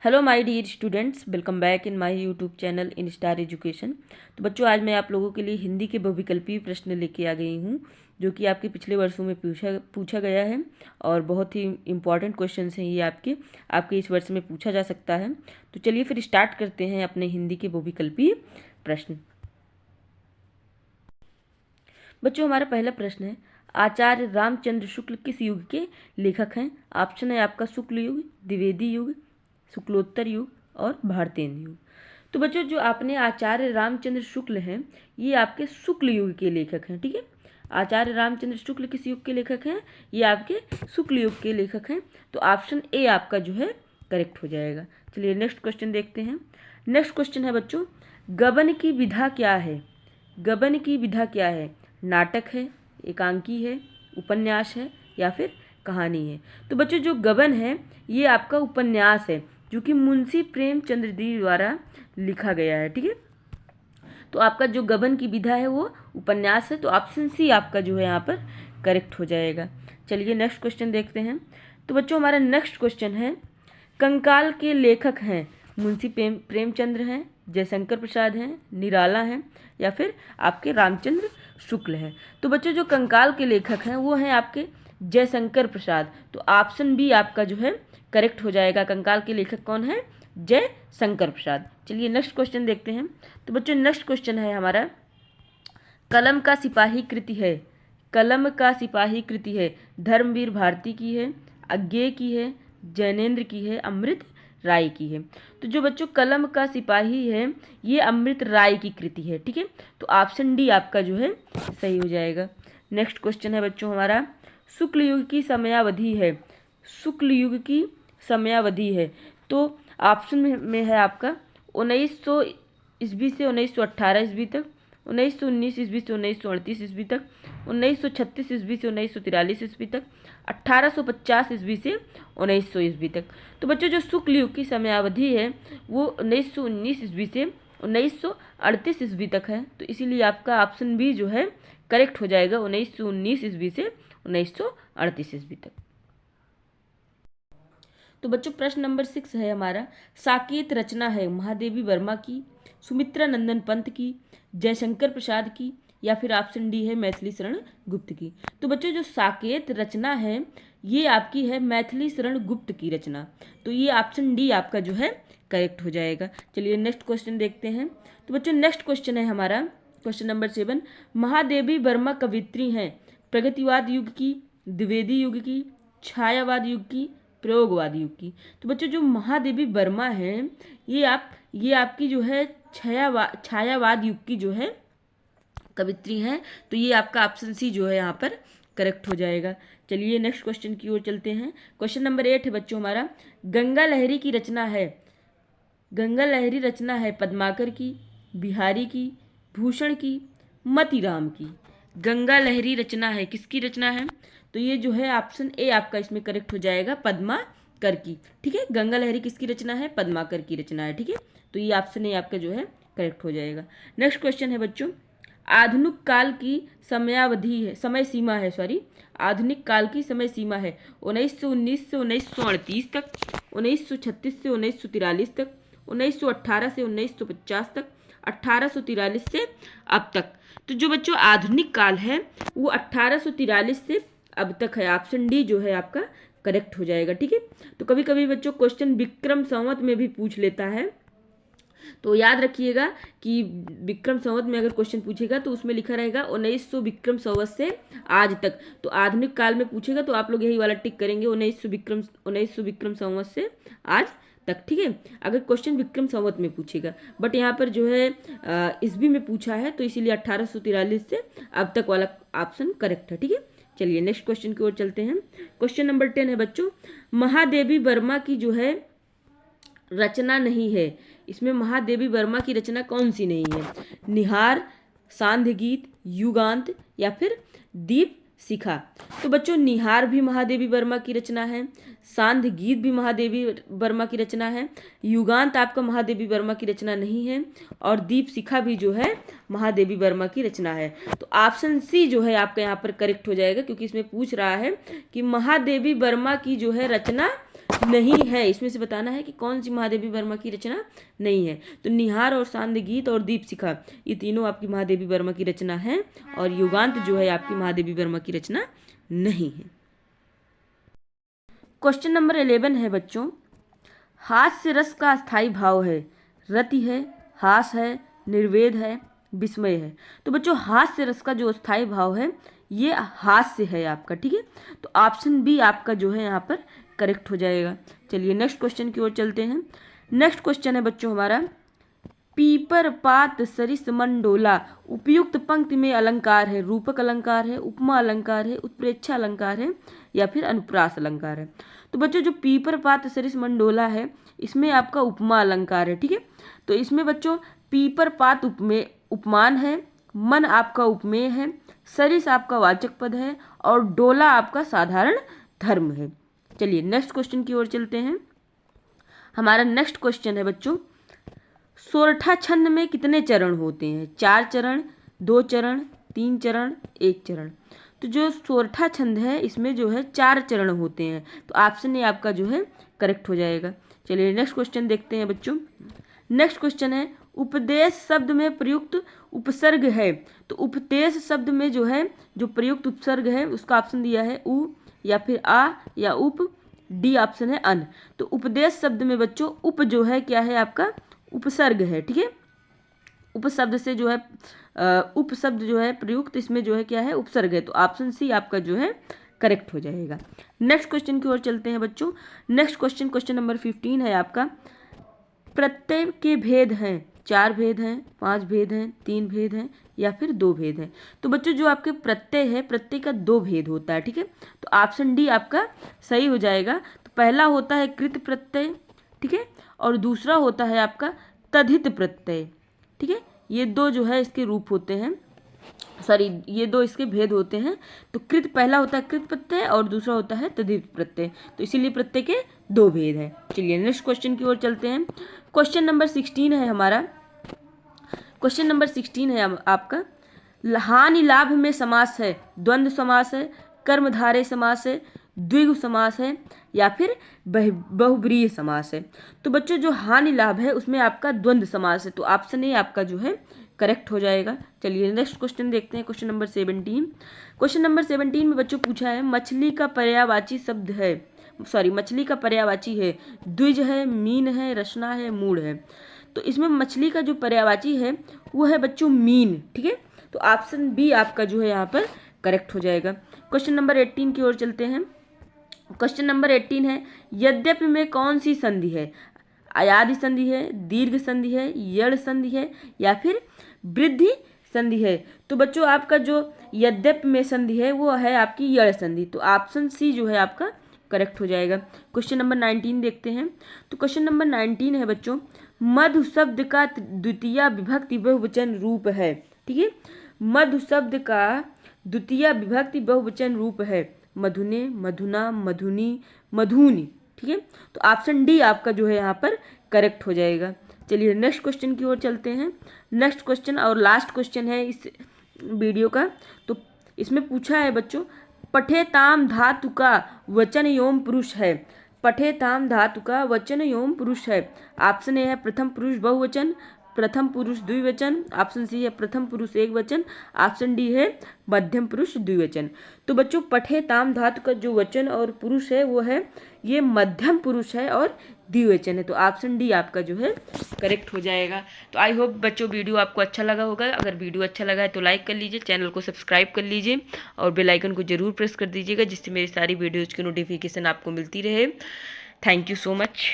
Hello my dear students, welcome back in my YouTube channel in Star Education. तो बच्चों, आज मैं आप लोगों के लिए हिंदी के बहुविकल्पीय प्रश्न लेके आ गई हूँ, जो कि आपके पिछले वर्षों में पूछा गया है और बहुत ही इम्पॉर्टेंट क्वेश्चंस हैं। ये आपके इस वर्ष में पूछा जा सकता है। तो चलिए फिर स्टार्ट करते हैं अपने हिंदी के बहुविकल्पीय प्रश्न। बच्चों, हमारा पहला प्रश्न है, आचार्य रामचंद्र शुक्ल किस युग के लेखक हैं? ऑप्शन है आपका शुक्ल युग, द्विवेदी युग, शुक्लोत्तर युग और भारतेंदु युग। तो बच्चों, जो आपने आचार्य रामचंद्र शुक्ल हैं, ये आपके शुक्ल युग के लेखक हैं। ठीक है, आचार्य रामचंद्र शुक्ल किस युग के लेखक हैं? ये आपके शुक्ल युग के लेखक हैं। तो ऑप्शन ए आपका जो है करेक्ट हो जाएगा। चलिए नेक्स्ट क्वेश्चन देखते हैं। नेक्स्ट क्वेश्चन है बच्चों, गबन की विधा क्या है? गबन की विधा क्या है? नाटक है, एकांकी है, उपन्यास है या फिर कहानी है? तो बच्चों, जो गबन है ये आपका उपन्यास है, जो कि मुंशी प्रेमचंद्र जी द्वारा लिखा गया है। ठीक है, तो आपका जो गबन की विधा है वो उपन्यास है। तो ऑप्शन सी आपका जो है यहाँ पर करेक्ट हो जाएगा। चलिए नेक्स्ट क्वेश्चन देखते हैं। तो बच्चों, हमारा नेक्स्ट क्वेश्चन है, कंकाल के लेखक हैं मुंशी प्रेमचंद्र हैं, जयशंकर प्रसाद हैं, निराला हैं या फिर आपके रामचंद्र शुक्ल हैं? तो बच्चों, जो कंकाल के लेखक हैं वो हैं आपके जयशंकर प्रसाद। तो ऑप्शन बी आपका जो है करेक्ट हो जाएगा। कंकाल के लेखक कौन है? जयशंकर प्रसाद। चलिए नेक्स्ट क्वेश्चन देखते हैं। तो बच्चों, नेक्स्ट क्वेश्चन है हमारा, कलम का सिपाही कृति है। कलम का सिपाही कृति है धर्मवीर भारती की है, अज्ञेय की है, जैनेन्द्र की है, अमृत राय की है? तो जो बच्चों कलम का सिपाही है ये अमृत राय की कृति है। ठीक है, तो ऑप्शन डी आपका जो है सही हो जाएगा। नेक्स्ट क्वेश्चन है बच्चों हमारा, शुक्ल युग की समयावधि है। शुक्ल युग की समयावधि है, तो ऑप्शन में है आपका 1900 ईस्वी से 1918 ईस्वी तक, 1919 ईस्वी से 1938 ईस्वी तक, 1936 ईस्वी से 1943 ईस्वी तक, 1850 ईस्वी से 1900 ईस्वी तक। तो बच्चों, जो शुक्ल युग की समयावधि है वो 1919 ईस्वी से 1938 ईस्वी तक है। तो इसीलिए आपका ऑप्शन बी जो है करेक्ट हो जाएगा, 1919 ईस्वी से 1938 ईस्वी तक। तो बच्चों, प्रश्न नंबर 6 है हमारा, साकेत रचना है महादेवी वर्मा की, सुमित्रा नंदन पंत की, जयशंकर प्रसाद की या फिर ऑप्शन डी है मैथिली शरण गुप्त की? तो बच्चों, जो साकेत रचना है ये आपकी है मैथिली शरण गुप्त की रचना। तो ये ऑप्शन डी आपका जो है करेक्ट हो जाएगा। चलिए नेक्स्ट क्वेश्चन देखते हैं। तो बच्चों, नेक्स्ट क्वेश्चन है हमारा क्वेश्चन नंबर 7, महादेवी वर्मा कवित्री हैं प्रगतिवाद युग की, द्विवेदी युग की, छायावाद युग की, प्रयोगवाद युग की? तो बच्चों, जो महादेवी वर्मा है ये आपकी जो है छायावाद युग की जो है कवित्री हैं। तो ये आपका ऑप्शन सी जो है यहाँ पर करेक्ट हो जाएगा। चलिए नेक्स्ट क्वेश्चन की ओर चलते हैं। क्वेश्चन नंबर 8 है बच्चों हमारा, गंगा लहरी की रचना है। गंगा लहरी रचना है पद्माकर की, बिहारी की, भूषण की, मतीराम की? गंगा लहरी रचना है किसकी रचना है? तो ये जो है ऑप्शन ए आपका इसमें करेक्ट हो जाएगा, पद्माकर की। ठीक है, गंगा लहरी किसकी रचना है? पद्माकर की रचना है। ठीक है, तो ये ऑप्शन ए आपका जो है करेक्ट हो जाएगा। नेक्स्ट क्वेश्चन है बच्चों, आधुनिक काल की समयावधि है, समय सीमा है, सॉरी, आधुनिक काल की समय सीमा है 1919 से 1938 तक, 1936 से 1943 तक, 1918 से 1950 तक, 1843 से अब तक। तो जो बच्चों आधुनिक काल है वो 1843 से अब तक है। ऑप्शन डी जो है आपका करेक्ट हो जाएगा। ठीक है, तो कभी कभी बच्चों क्वेश्चन विक्रम संवत में भी पूछ लेता है, तो याद रखिएगा कि विक्रम संवत में अगर क्वेश्चन पूछेगा तो उसमें लिखा रहेगा 1900 विक्रम संवत से आज तक। तो आधुनिक काल में पूछेगा तो आप लोग यही वाला टिक करेंगे, 1900 विक्रम संवत से आज तक। ठीक है, अगर क्वेश्चन विक्रम संवत में पूछेगा, बट यहाँ पर जो है ईस्वी में पूछा है, तो इसीलिए 1843 से अब तक वाला ऑप्शन करेक्ट है। ठीक है, चलिए नेक्स्ट क्वेश्चन की ओर चलते हैं। क्वेश्चन नंबर 10 है बच्चों, महादेवी वर्मा की जो है रचना नहीं है। इसमें महादेवी वर्मा की रचना कौन सी नहीं है? निहार, सांध्य गीत, युगांत या फिर दीप शिखा? तो बच्चों, निहार भी महादेवी वर्मा की रचना है, सांध्य गीत भी महादेवी वर्मा की रचना है, युगांत आपका महादेवी वर्मा की रचना नहीं है, और दीप शिखा भी जो है महादेवी वर्मा की रचना है। तो ऑप्शन सी जो है आपका यहाँ पर करेक्ट हो जाएगा, क्योंकि इसमें पूछ रहा है कि महादेवी वर्मा की जो है रचना नहीं है, इसमें से बताना है कि कौन सी महादेवी वर्मा की रचना नहीं है। तो निहार और सांध्य गीत और दीपशिखा, ये तीनों आपकी महादेवी वर्मा की रचना है, और युगांत जो है आपकी महादेवी वर्मा की रचना नहीं है। क्वेश्चन नंबर 11 है बच्चों, हास्य रस का स्थायी भाव है, रति है, हास है, निर्वेद है, विस्मय है। तो बच्चों हास्य रस का जो स्थायी भाव है ये हास्य है आपका, ठीक है। तो ऑप्शन बी आपका जो है यहाँ पर करेक्ट हो जाएगा। चलिए नेक्स्ट क्वेश्चन की ओर चलते हैं। नेक्स्ट क्वेश्चन है बच्चों हमारा, पीपर पात सरिस मंडोला उपयुक्त पंक्ति में अलंकार है, रूपक अलंकार है, उपमा अलंकार है, उत्प्रेक्षा अलंकार है, या फिर अनुप्रास अलंकार है। तो बच्चों जो पीपर पात सरिस मंडोला है इसमें आपका उपमा अलंकार है, ठीक है। तो इसमें बच्चों पीपर पात उपमान है, मन आपका उपमेय है, सरिस आपका वाचक पद है, और डोला आपका साधारण धर्म है। चलिए नेक्स्ट क्वेश्चन की ओर चलते हैं। हमारा नेक्स्ट क्वेश्चन है बच्चों, सोरठा छंद में कितने चरण होते हैं? 4 चरण, 2 चरण, 3 चरण, 1 चरण। तो जो सोरठा छंद है इसमें जो है 4 चरण होते हैं, तो ऑप्शन ए आपका जो है करेक्ट हो जाएगा। चलिए नेक्स्ट क्वेश्चन देखते हैं बच्चों। नेक्स्ट क्वेश्चन है, उपदेश शब्द में प्रयुक्त उपसर्ग है। तो उपदेश शब्द में जो है जो प्रयुक्त उपसर्ग है उसका ऑप्शन दिया है उ, या फिर आ, या उप, डी ऑप्शन है अन। तो उपदेश शब्द में बच्चों उप जो है क्या है आपका उपसर्ग है, ठीक है। उपशब्द से जो है उपशब्द जो है प्रयुक्त, इसमें जो है क्या है उपसर्ग है, तो ऑप्शन सी आपका जो है करेक्ट हो जाएगा। नेक्स्ट क्वेश्चन की ओर चलते हैं बच्चों। नेक्स्ट क्वेश्चन, क्वेश्चन नंबर 15 है आपका, प्रत्यय के भेद हैं, 4 भेद हैं, 5 भेद हैं, 3 भेद हैं, या फिर 2 भेद हैं। तो बच्चों जो आपके प्रत्यय है, प्रत्यय का 2 भेद होता है, ठीक है। तो ऑप्शन डी आपका सही हो जाएगा। तो पहला होता है कृत प्रत्यय, ठीक है, और दूसरा होता है आपका तद्धित प्रत्यय, ठीक है। ये 2 जो है इसके रूप होते हैं, सॉरी ये 2 इसके भेद होते हैं। तो कृत पहला होता है कृत प्रत्यय और दूसरा होता है तद्धित प्रत्यय, तो इसीलिए प्रत्यय के 2 भेद हैं। चलिए नेक्स्ट क्वेश्चन की ओर चलते हैं। क्वेश्चन नंबर 16 है हमारा। क्वेश्चन नंबर 16 है आपका, हानि लाभ में समास है, द्वंद्व समास है, कर्मधारय समास है, द्विगु समास है, या फिर बहुब्रीहि समास है। तो बच्चों जो हानि लाभ है उसमें आपका द्वंद्व समास है, तो ऑप्शन ए आपका जो है करेक्ट हो जाएगा। चलिए नेक्स्ट क्वेश्चन देखते हैं, क्वेश्चन नंबर 17। क्वेश्चन नंबर 17 में बच्चों पूछा है, मछली का पर्यायवाची शब्द है, सॉरी मछली का पर्यायवाची है, द्विज है, मीन है, रचना है, मूढ़ है। तो इसमें मछली का जो पर्यायवाची है वो है बच्चों मीन, ठीक है। तो ऑप्शन बी आपका जो है यहाँ पर करेक्ट हो जाएगा। क्वेश्चन नंबर 18 की ओर चलते हैं। क्वेश्चन नंबर 18 है, यद्यपि में कौन सी संधि है? अयादि संधि है, दीर्घ संधि है, यड़ संधि है, या फिर वृद्धि संधि है। तो बच्चों आपका जो यद्यपि में संधि है वो है आपकी यड़ संधि, तो ऑप्शन सी जो है आपका करेक्ट हो जाएगा। क्वेश्चन नंबर 19 देखते हैं। तो क्वेश्चन नंबर 19 है बच्चों, मधु शब्द का द्वितीय विभक्ति बहुवचन रूप है, ठीक है। मधु शब्द का द्वितीय विभक्ति बहुवचन रूप है, मधुने, मधुना, मधुनी, मधुनी, ठीक है। तो ऑप्शन डी आपका जो है यहाँ पर करेक्ट हो जाएगा। चलिए नेक्स्ट क्वेश्चन की ओर चलते हैं। नेक्स्ट क्वेश्चन और लास्ट क्वेश्चन है इस वीडियो का। तो इसमें पूछा है बच्चों, पठेताम धातु का वचन एवं पुरुष है, पठेताम धातु का वचन एवं पुरुष है। ऑप्शन ए है प्रथम पुरुष बहुवचन, प्रथम पुरुष द्विवचन, ऑप्शन सी है प्रथम पुरुष एक वचन, ऑप्शन डी है मध्यम पुरुष द्विवचन। तो बच्चों पठेताम धातु का जो वचन और पुरुष है वो है ये मध्यम पुरुष है और द्विवचन है, तो ऑप्शन डी आपका जो है करेक्ट हो जाएगा। तो आई होप बच्चों वीडियो आपको अच्छा लगा होगा। अगर वीडियो अच्छा लगा है तो लाइक कर लीजिए, चैनल को सब्सक्राइब कर लीजिए और बेल आइकन को जरूर प्रेस कर दीजिएगा, जिससे मेरी सारी वीडियोज़ की नोटिफिकेशन आपको मिलती रहे। Thank you so much.